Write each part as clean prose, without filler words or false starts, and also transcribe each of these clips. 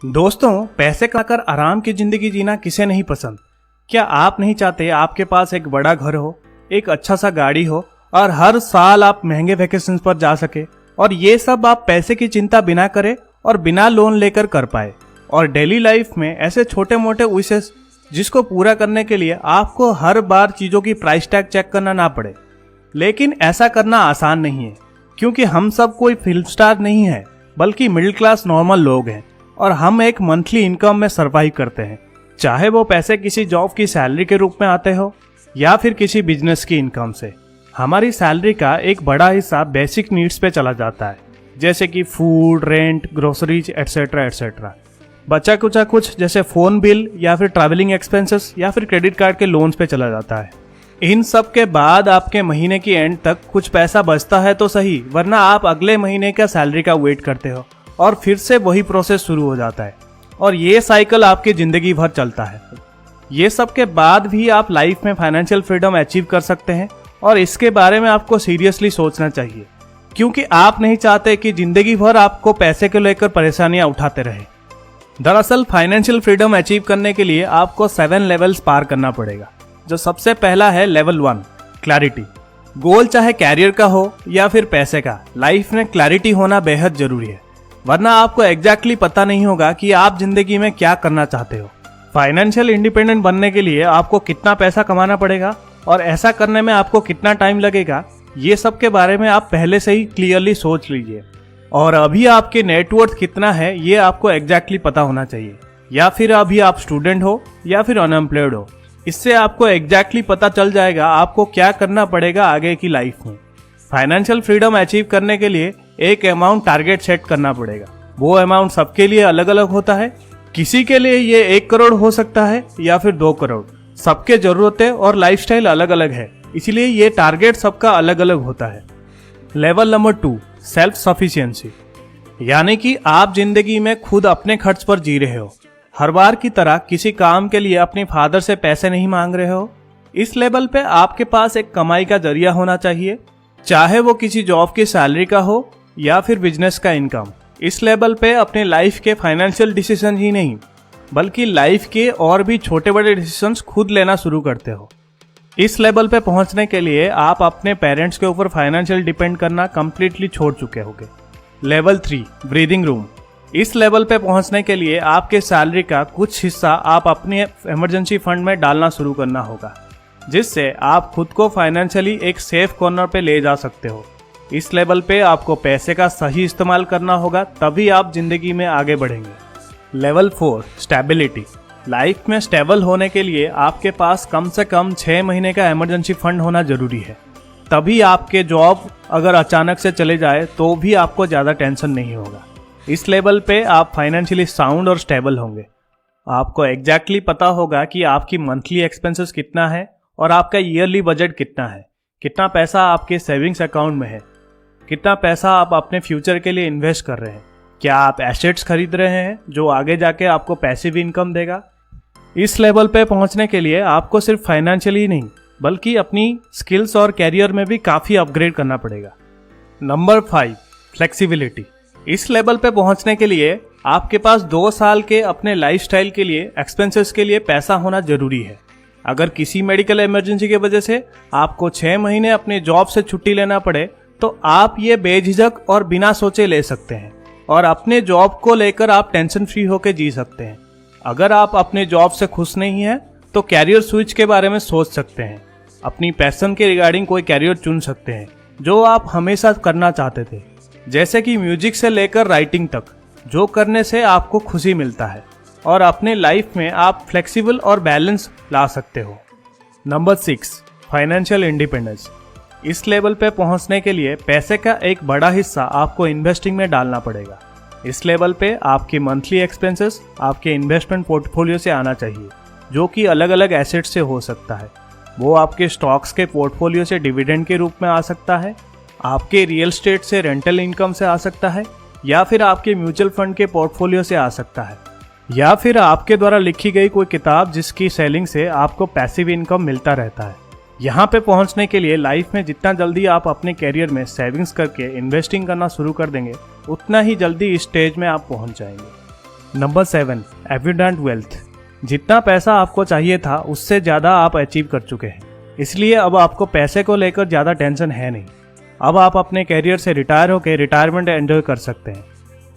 दोस्तों, पैसे कमाकर आराम की जिंदगी जीना किसे नहीं पसंद। क्या आप नहीं चाहते आपके पास एक बड़ा घर हो, एक अच्छा सा गाड़ी हो और हर साल आप महंगे वेकेशन पर जा सके, और ये सब आप पैसे की चिंता बिना करे और बिना लोन लेकर कर पाए। और डेली लाइफ में ऐसे छोटे मोटे विशेष जिसको पूरा करने के लिए आपको हर बार चीजों की प्राइस टैग चेक करना ना पड़े। लेकिन ऐसा करना आसान नहीं है, क्योंकि हम सब कोई फिल्म स्टार नहीं है, बल्कि मिडिल क्लास नॉर्मल लोग हैं और हम एक मंथली इनकम में सरवाइव करते हैं। चाहे वो पैसे किसी जॉब की सैलरी के रूप में आते हो या फिर किसी बिजनेस की इनकम से। हमारी सैलरी का एक बड़ा हिस्सा बेसिक नीड्स पे चला जाता है, जैसे कि food, rent, groceries etcetera etcetera. बचा कुचा कुछ जैसे फोन बिल या फिर ट्रैवलिंग एक्सपेंसेस या फिर क्रेडिट कार्ड के लोन्स पे चला जाता है। इन सब के बाद आपके महीने की एंड तक कुछ पैसा बचता है तो सही, वरना आप अगले महीने का सैलरी का वेट करते हो और फिर से वही प्रोसेस शुरू हो जाता है और ये साइकिल आपकी जिंदगी भर चलता है। ये सब के बाद भी आप लाइफ में फाइनेंशियल फ्रीडम अचीव कर सकते हैं, और इसके बारे में आपको सीरियसली सोचना चाहिए, क्योंकि आप नहीं चाहते कि जिंदगी भर आपको पैसे को लेकर परेशानियां उठाते रहे। दरअसल फाइनेंशियल फ्रीडम अचीव करने के लिए आपको 7 लेवल्स पार करना पड़ेगा। जो सबसे पहला है लेवल 1, क्लैरिटी। गोल चाहे कैरियर का हो या फिर पैसे का, लाइफ में क्लैरिटी होना बेहद जरूरी है, वरना आपको एग्जैक्टली पता नहीं होगा कि आप जिंदगी में क्या करना चाहते हो। फाइनेंशियल इंडिपेंडेंट बनने के लिए आपको कितना पैसा कमाना पड़ेगा और ऐसा करने में आपको कितना टाइम लगेगा, ये सब के बारे में आप पहले से ही क्लियरली सोच लीजिए। और अभी आपके नेटवर्थ कितना है ये आपको एग्जैक्टली पता होना चाहिए, या फिर अभी आप स्टूडेंट हो या फिर अनएम्प्लॉयड हो। इससे आपको एग्जैक्टली पता चल जाएगा आपको क्या करना पड़ेगा आगे की लाइफ में। फाइनेंशियल फ्रीडम अचीव करने के लिए एक अमाउंट टारगेट सेट करना पड़ेगा। वो अमाउंट सबके लिए अलग अलग होता है। किसी के लिए ये 1 करोड़ हो सकता है या फिर 2 करोड़। सबके जरूरतें और लाइफस्टाइल अलग अलग है, इसलिए ये टारगेट सबका अलग अलग होता है। लेवल नंबर 2, सेल्फ सफिशिएंसी, यानी कि आप जिंदगी में खुद अपने खर्च पर जी रहे हो। हर बार की तरह किसी काम के लिए अपने फादर से पैसे नहीं मांग रहे हो। इस लेवल पे आपके पास एक कमाई का जरिया होना चाहिए, चाहे वो किसी जॉब की सैलरी का हो या फिर बिजनेस का इनकम। इस लेवल पे अपने लाइफ के फाइनेंशियल डिसीजन ही नहीं, बल्कि लाइफ के और भी छोटे बड़े डिसीजंस खुद लेना शुरू करते हो। इस लेवल पे पहुंचने के लिए आप अपने पेरेंट्स के ऊपर फाइनेंशियल डिपेंड करना कंप्लीटली छोड़ चुके होंगे। Level 3, breathing room. इस लेवल पे पहुंचने के लिए आपके सैलरी का कुछ हिस्सा आप अपने इमरजेंसी फंड में डालना शुरू करना होगा, जिससे आप खुद को फाइनेंशियली एक सेफ कॉर्नर पे ले जा सकते हो। इस लेवल पे आपको पैसे का सही इस्तेमाल करना होगा, तभी आप जिंदगी में आगे बढ़ेंगे। Level 4, stability. लाइफ में स्टेबल होने के लिए आपके पास कम से कम 6 महीने का इमरजेंसी फंड होना जरूरी है। तभी आपके जॉब अगर अचानक से चले जाए तो भी आपको ज़्यादा टेंशन नहीं होगा। इस लेवल पे आप फाइनेंशियली साउंड और स्टेबल होंगे। आपको एग्जैक्टली पता होगा कि आपकी मंथली एक्सपेंसेस कितना है और आपका ईयरली बजट कितना है, कितना पैसा आपके सेविंग्स अकाउंट में है, कितना पैसा आप अपने फ्यूचर के लिए इन्वेस्ट कर रहे हैं, क्या आप एसेट्स खरीद रहे हैं जो आगे जाके आपको पैसिव इनकम देगा। इस लेवल पे पहुंचने के लिए आपको सिर्फ फाइनेंशियली नहीं, बल्कि अपनी स्किल्स और कैरियर में भी काफ़ी अपग्रेड करना पड़ेगा। Number 5, flexibility. इस लेवल पे पहुंचने के लिए आपके पास 2 साल के अपने लाइफस्टाइल के लिए एक्सपेंसेस के लिए पैसा होना जरूरी है। अगर किसी मेडिकल इमरजेंसी की वजह से आपको 6 महीने अपने जॉब से छुट्टी लेना पड़े, तो आप ये बेझिझक और बिना सोचे ले सकते हैं और अपने जॉब को लेकर आप टेंशन फ्री होकर जी सकते हैं। अगर आप अपने जॉब से खुश नहीं हैं, तो कैरियर स्विच के बारे में सोच सकते हैं। अपनी पैशन के रिगार्डिंग कोई कैरियर चुन सकते हैं जो आप हमेशा करना चाहते थे, जैसे कि म्यूजिक से लेकर राइटिंग तक, जो करने से आपको खुशी मिलता है और अपने लाइफ में आप फ्लेक्सिबल और बैलेंस ला सकते हो। Number 6, financial independence. इस लेवल पे पहुंचने के लिए पैसे का एक बड़ा हिस्सा आपको इन्वेस्टिंग में डालना पड़ेगा। इस लेवल पे आपकी मंथली एक्सपेंसेस आपके इन्वेस्टमेंट पोर्टफोलियो से आना चाहिए, जो कि अलग अलग एसेट से हो सकता है। वो आपके स्टॉक्स के पोर्टफोलियो से डिविडेंड के रूप में आ सकता है, आपके रियल एस्टेट से रेंटल इनकम से आ सकता है, या फिर आपके म्यूचुअल फंड के पोर्टफोलियो से आ सकता है, या फिर आपके द्वारा लिखी गई कोई किताब जिसकी सेलिंग से आपको पैसिव इनकम मिलता रहता है। यहाँ पे पहुँचने के लिए लाइफ में जितना जल्दी आप अपने कैरियर में सेविंग्स करके इन्वेस्टिंग करना शुरू कर देंगे, उतना ही जल्दी इस स्टेज में आप पहुँच जाएंगे। Number 7, evident wealth. जितना पैसा आपको चाहिए था उससे ज़्यादा आप अचीव कर चुके हैं, इसलिए अब आपको पैसे को लेकर ज़्यादा टेंशन है नहीं। अब आप अपने कैरियर से रिटायर होकर रिटायरमेंट एंजॉय कर सकते हैं।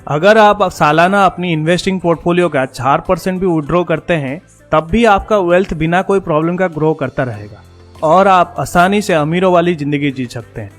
अगर आप सालाना अपनी इन्वेस्टिंग पोर्टफोलियो का 4% भी विड्रॉ करते हैं तब भी आपका वेल्थ बिना कोई प्रॉब्लम का ग्रो करता रहेगा और आप आसानी से अमीरों वाली ज़िंदगी जी सकते हैं।